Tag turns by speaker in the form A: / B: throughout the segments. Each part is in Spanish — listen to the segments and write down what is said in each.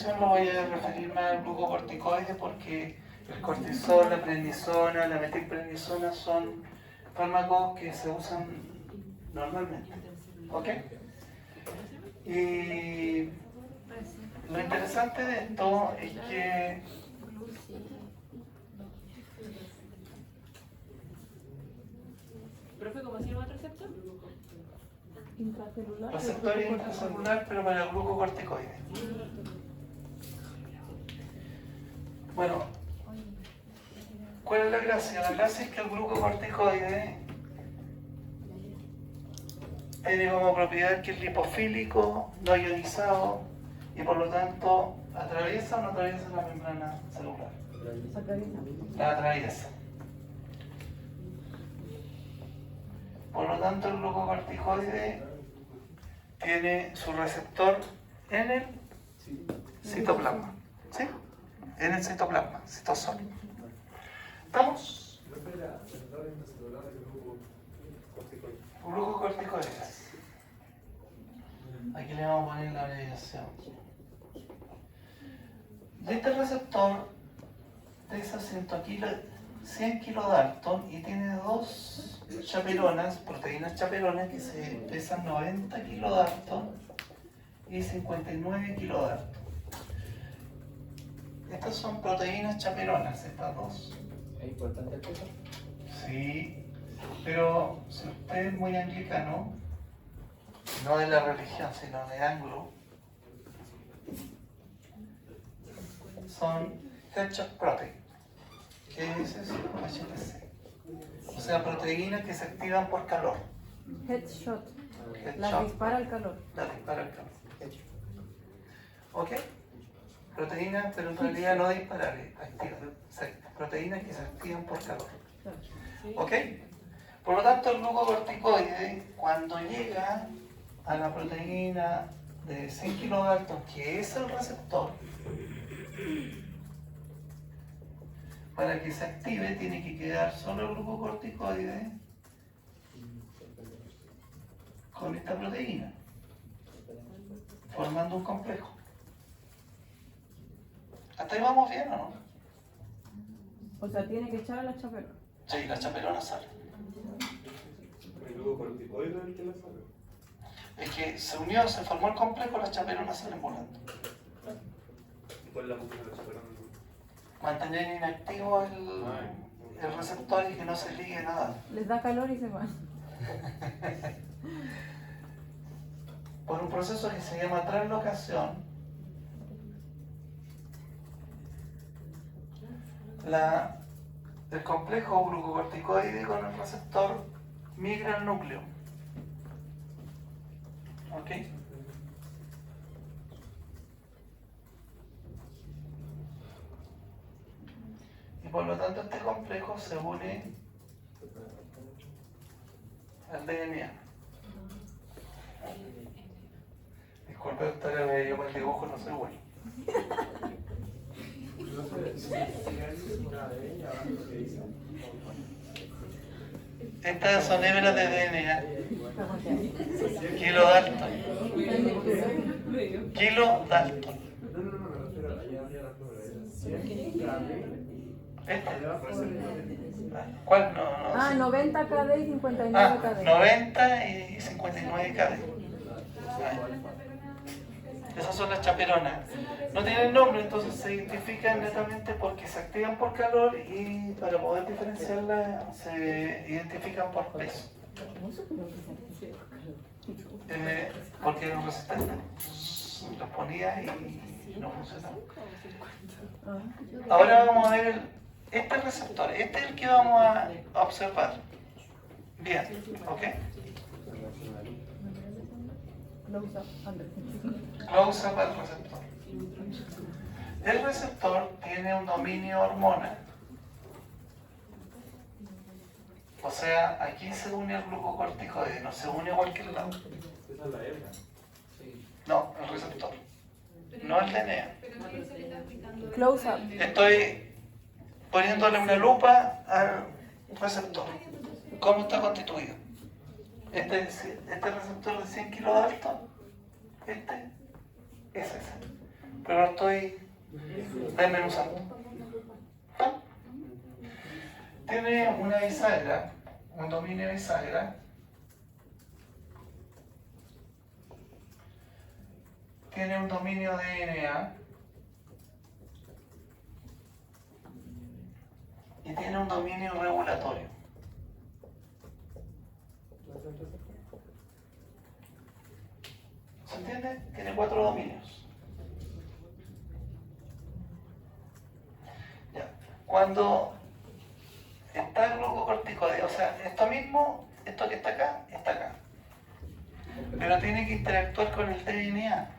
A: ocasión lo voy a referir más al glucocorticoide porque el cortisol, la prednisona, la metilprednisona son fármacos que se usan normalmente. ¿Ok? Y lo interesante de esto es que
B: ¿Profe, cómo se llama el receptor?
C: Intracelular.
A: receptor intracelular, pero para el glucocorticoide. Bueno, ¿cuál es la gracia? La gracia es que el glucocorticoide tiene como propiedad que es lipofílico, no ionizado y por lo tanto atraviesa o no atraviesa la membrana celular. La atraviesa. Por lo tanto el glucocorticoide tiene su receptor en el citoplasma. ¿Sí? En el citoplasma, citosol. ¿Estamos? Glucocorticoides. Aquí le vamos a poner la abreviación. De este receptor pesa 100 kilodalton y tiene dos chaperonas, proteínas chaperonas que se pesan 90 kilodalton y 59 kilodalton. Estas son proteínas chaperonas, estas dos.
D: ¿Es importante el peso?
A: Sí, pero si usted es muy anglicano, no de la religión, sino de anglo, son Hedgehog protein. ¿Qué es eso? HPC. O sea, proteínas que se activan por calor.
C: Headshot. La
A: Hedgehog.
C: dispara el calor.
A: La dispara el calor. ¿Ok? Proteínas, pero en realidad no disparar, activan. Proteínas que se activan por calor. ¿Ok? Por lo tanto, el glucocorticoide, cuando llega a la proteína de 100 kilodalton, que es el receptor, para que se active tiene que quedar solo el glucocorticoide con esta proteína, formando un complejo. ¿Hasta ahí vamos bien o no?
C: O sea, tiene que echar a la chaperona.
A: Sí, la chaperona sale.
E: ¿El glucocorticoide es el que la sabe?
A: Es que se unió, se formó el complejo, las chaperonas salen volando.
E: ¿Y cuál es la función de la chaperona?
A: Mantener inactivo el receptor y que no se ligue nada.
C: Les da calor y se van.
A: Por un proceso que se llama translocación, el complejo glucocorticoide con el receptor migra al núcleo. ¿Ok? Y por lo tanto este complejo se une al DNA. Disculpe, doctora, yo con el dibujo no soy bueno. Estas son hebras de DNA. Kilodalton. Kilodalton. ¿Cuál? No,
C: Ah,
A: sí.
C: 90 KD y 59 KD.
A: 90 y 59 KD. Esas son las chaperonas. No tienen nombre, entonces se identifican netamente porque se activan por calor y para poder diferenciarlas se identifican por peso. Porque era un resistente. Los ponía y no funcionaba. Ahora vamos a ver este receptor. Este es el que vamos a observar. Bien, ¿ok? Close up al receptor. El receptor tiene un dominio hormonal. O sea, aquí se une el glucocorticoide, no se une a cualquier lado.
E: Esa es la hebra.
A: No, el receptor. No el DNA.
C: Close up.
A: Estoy poniéndole una lupa al receptor. ¿Cómo está constituido? Este receptor de 100 kilodalton, este es ese. pero lo estoy desmenuzando. ¿Ah? Tiene una bisagra, un dominio bisagra. Tiene un dominio DNA. Y tiene un dominio regulatorio. ¿Se entiende? Tiene 4 dominios. Ya. Cuando está el glucocorticoide, o sea, esto mismo, esto que está acá, pero tiene que interactuar con el DNA.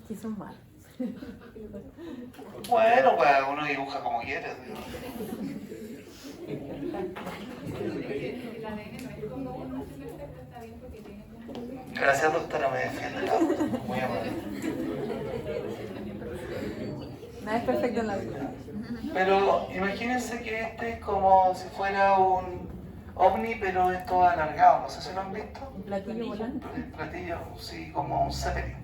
C: Sí, son malos.
A: Bueno, pues uno dibuja como quiere. Digo. Gracias, doctora, me defiende. Muy amable.
C: Nada es perfecto en la vida.
A: Pero imagínense que este es como si fuera un ovni, pero es todo alargado. No sé si lo han visto.
C: Un platillo volante.
A: El platillo, sí, como un Zeppelin.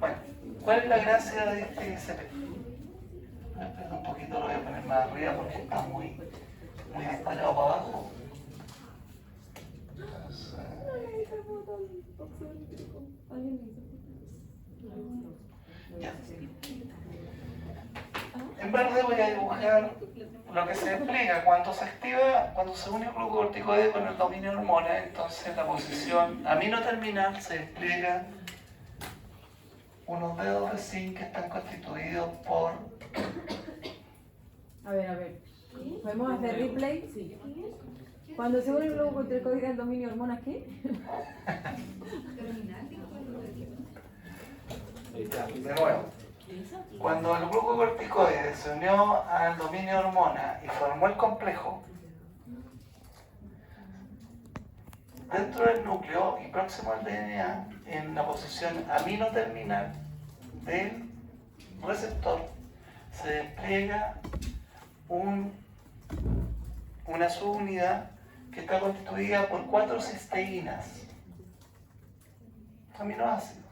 A: Bueno, ¿cuál es la gracia de este Zeppelin? Un poquito lo voy a poner más arriba porque está muy disparado para abajo. Entonces, ya. En verde voy a dibujar lo que se despliega cuando se activa, cuando se une el glucocorticoide con el dominio de hormona. Entonces la posición aminoterminal se despliega unos dedos de zinc que están constituidos por...
C: A ver. ¿Podemos hacer replay? Sí. Cuando se une el glucocorticoide al dominio hormonas, ¿qué?
A: De nuevo, cuando el glucocorticoide se unió al dominio hormona y formó el complejo, dentro del núcleo y próximo al DNA, en la posición aminoterminal del receptor, se despliega una subunidad que está constituida por 4 cisteínas, aminoácidos,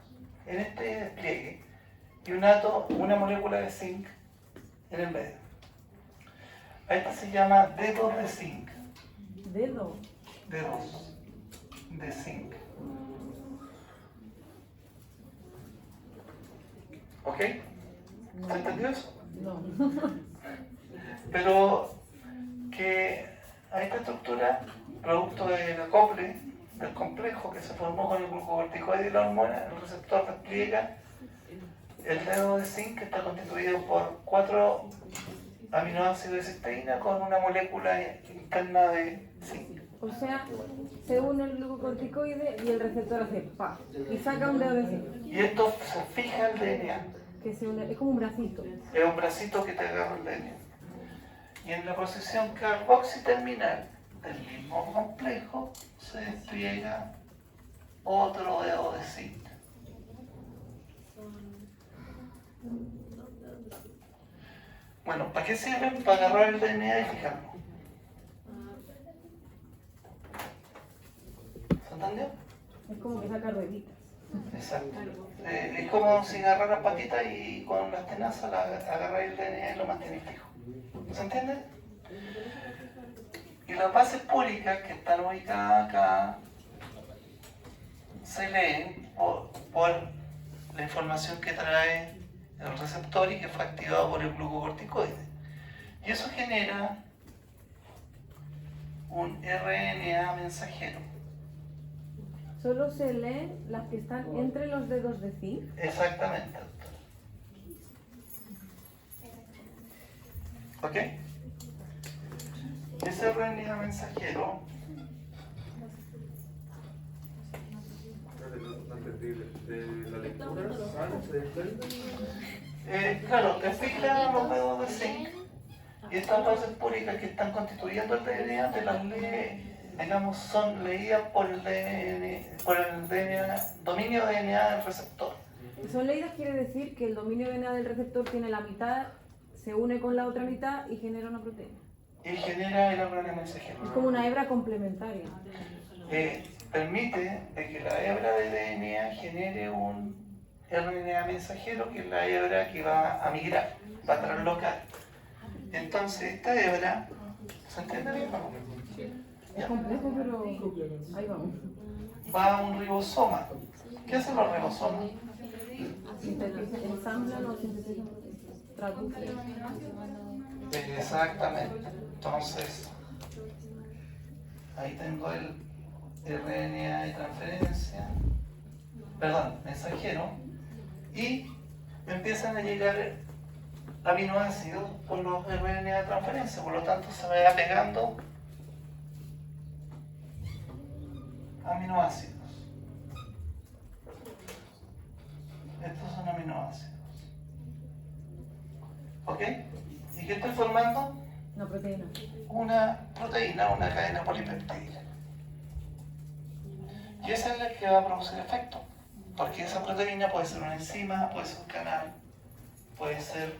A: en este despliegue, y una molécula de zinc en el medio. A esta se llama dedos de zinc.
C: Dedo.
A: Dedos de zinc. ¿Ok? ¿Se entendió eso?
C: No.
A: Pero que a esta estructura, producto del acople del complejo que se formó con el glucocorticoide y la hormona, el receptor despliega el dedo de zinc, que está constituido por 4 aminoácidos de cisteína con una molécula interna de zinc.
C: O sea, se une el glucocorticoide y el receptor hace pa y saca un dedo de zinc.
A: Y esto se fija el DNA.
C: Que se une, es como un bracito.
A: Es un bracito que te agarra el DNA. Y en la posición carboxiterminal del mismo complejo se despliega otro dedo de zinc. Bueno, ¿para qué sirven? Para agarrar el DNA y fijarlo. ¿Se entendió?
C: Es como que saca rueditas.
A: Exacto. Es como si agarraras patitas y con las tenazas agarráis el DNA y lo mantenéis fijo. ¿Se entiende? Y las bases púricas que están ubicadas acá se leen por la información que trae el receptor y que fue activado por el glucocorticoide. Y eso genera un RNA mensajero.
C: Solo se leen las que están entre los dedos de zinc.
A: Exactamente, doctor. ¿Ok? Ese RNA mensajero
E: de la lectura, se desprende.
A: claro, te fijas los dedos de zinc y estas bases púricas que están constituyendo el DNA te las lee, digamos, son leídas por el dominio DNA del receptor.
C: Son leídas quiere decir que el dominio DNA del receptor tiene la mitad, se une con la otra mitad y genera una proteína.
A: y genera el RNA mensajero.
C: Es como una hebra complementaria.
A: Permite de que la hebra de DNA genere un RNA mensajero, que es la hebra que va a migrar, va a traslocar. Entonces, esta hebra, ¿se entiende bien?
C: Es complejo, pero ahí vamos.
A: Va a un ribosoma. ¿Qué hacen los ribosomas?
C: Ensamblan o sintetizan, traducen.
A: Exactamente. Entonces, ahí tengo el RNA de transferencia, perdón, mensajero, y me empiezan a llegar aminoácidos por los RNA de transferencia, por lo tanto se me va pegando aminoácidos. Estos son aminoácidos. ¿Ok? ¿Y qué estoy formando?
C: Una proteína.
A: Una proteína, una cadena polipeptídica. Y esa es la que va a producir efecto. Porque esa proteína puede ser una enzima, puede ser un canal, puede ser...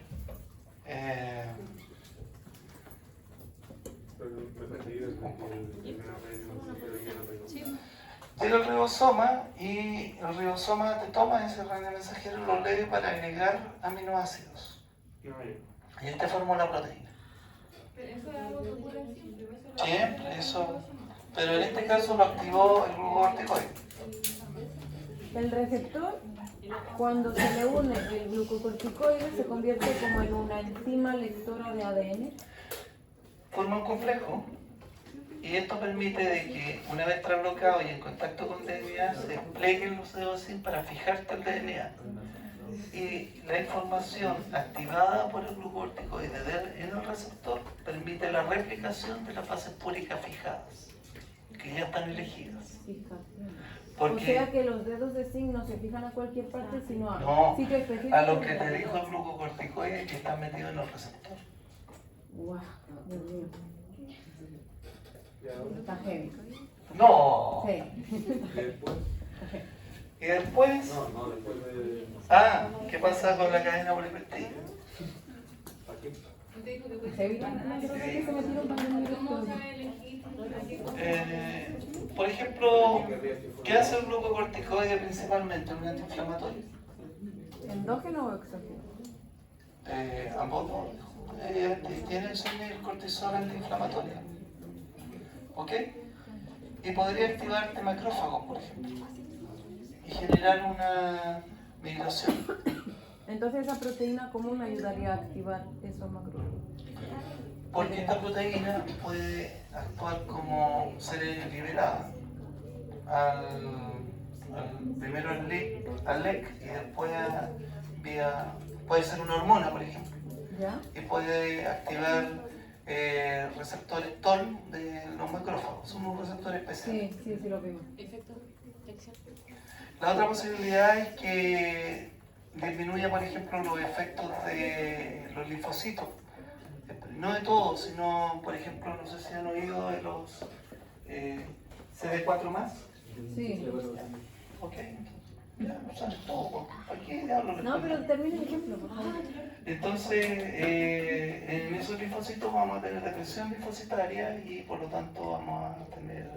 A: Llega el ribosoma y el ribosoma te toma ese RNA mensajero y lo lee para agregar aminoácidos. Y te forma la proteína.
B: Pero eso es algo que ocurre siempre.
A: Siempre, eso. Pero en este caso lo activó el glucocorticoide.
C: El receptor, cuando se le une el glucocorticoide, se convierte como en una enzima lectora de ADN.
A: Forma un complejo. Y esto permite de que una vez traslocado y en contacto con DNA se pleguen los deosin para fijarte el DNA. Y la información activada por el glucocorticoide en el receptor permite la replicación de las bases púricas fijadas, que ya están elegidas. Porque,
C: o sea que los dedos de zinc no se fijan a cualquier parte, sino a
A: no,
C: sitio específico.
A: a lo que te dijo el glucocorticoide que está metido en el receptor.
C: Guau, Dios mío. Está heavy.
A: No.
C: Sí.
A: Y después,
E: No, después de...
A: ¿qué pasa con la cadena polipeptídica?
C: Heavy. Creo que se metieron para el
B: ¿Cómo sabe elegir?
A: Por ejemplo, ¿qué hace el glucocorticoide principalmente? Un antiinflamatorio.
C: ¿Endógeno o exógeno?
A: Ambos dos. Tiene el cortisol antiinflamatorio. ¿Ok? Y podría activarte macrófagos, por ejemplo, y generar una migración.
C: Entonces esa proteína, ¿cómo me ayudaría a activar esos macrófagos?
A: Porque esta proteína puede actuar como ser liberada primero al LEC y después puede ser una hormona, por ejemplo.
C: ¿Ya?
A: Y puede activar receptores TOL de los macrófagos. Son unos receptores especiales.
C: Sí, lo vimos.
A: La otra posibilidad es que disminuya, por ejemplo, los efectos de los linfocitos. No de todos, sino, por ejemplo, no sé si han oído de los CD4+.
C: Sí.
A: Ok. Ya, no sabes todo. ¿Para qué diablos les
C: No,
A: cuento?
C: pero termina el ejemplo, por favor.
A: Entonces, en esos linfocitos vamos a tener depresión linfocitaria y por lo tanto vamos a tener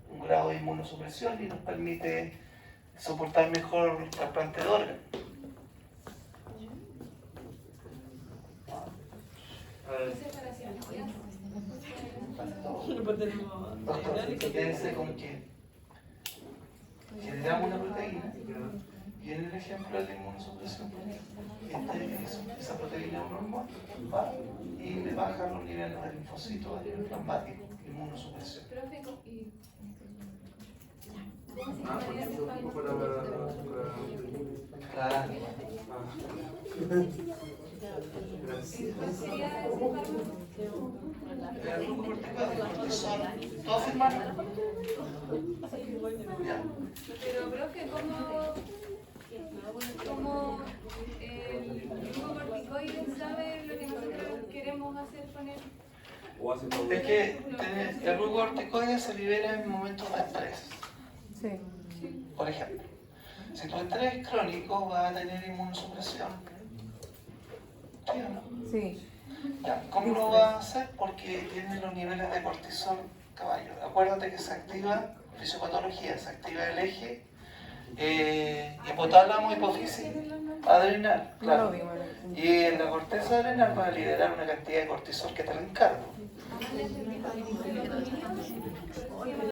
A: un grado de inmunosupresión y nos permite soportar mejor el trasplante de órganos. Doctor, quédense con que generamos una proteína y en el ejemplo de la inmunosupresión, esa proteína es una hormona, va y le baja los niveles de linfocitos a nivel plasmático, inmunosupresión.
E: porque eso es un poco para...
A: Claro.
E: Gracias.
A: El glucocorticoide, el cortisol, ¿todos firmaron? Ya.
B: Pero, profe, ¿cómo el glucocorticoide sabe lo que nosotros queremos hacer con él?
E: O hace todo.
A: Es que el glucocorticoide se libera en momentos de estrés.
C: Sí.
A: Por ejemplo, si tu estrés es crónico, vas a tener inmunosupresión. ¿Sí o no?
C: Sí.
A: Ya, ¿cómo lo va a hacer? Porque tiene los niveles de cortisol caballo. Acuérdate que se activa fisiopatología, se activa el eje hipotálamo, hipófisis, adrenal, claro. Y en la corteza adrenal va a liberar una cantidad de cortisol que te la encargo.